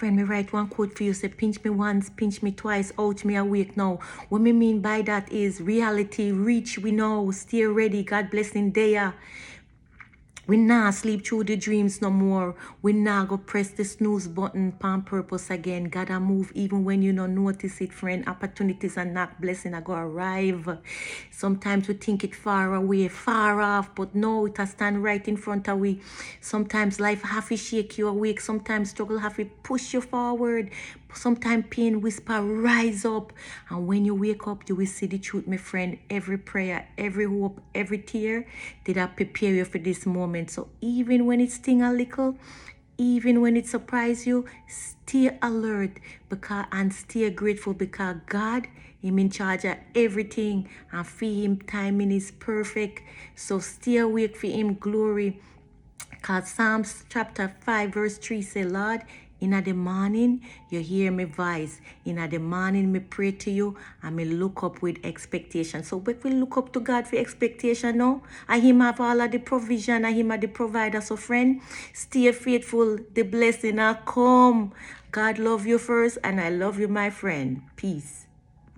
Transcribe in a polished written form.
Friend, me write one quote for you. Say, pinch me once, pinch me twice, out me awake now. What me mean by that is reality, reach, we know, stay ready, God blessing there. We nah sleep through the dreams no more. We nah go press the snooze button on purpose again. Gotta move even when you don't notice it, friend. Opportunities and not blessing are gonna arrive. Sometimes we think it far away, far off, but no, it has stand right in front of we. Sometimes life have to shake you awake. Sometimes struggle have to push you forward. Sometimes pain whisper, rise up. And when you wake up, you will see the truth, my friend. Every prayer, every hope, every tear did I prepare you for this moment. So even when it sting a little, even when it surprise you, stay alert and stay grateful because God, Him in charge of everything, and for Him timing is perfect. So stay awake for Him glory. Because Psalms chapter 5 verse 3 say, Lord, in the morning, you hear my voice. In the morning, me pray to you and me look up with expectation. So but we look up to God for expectation now. And Him have all of the provision and Him are the provider. So friend, stay faithful. The blessing will come. God love you first and I love you, my friend. Peace.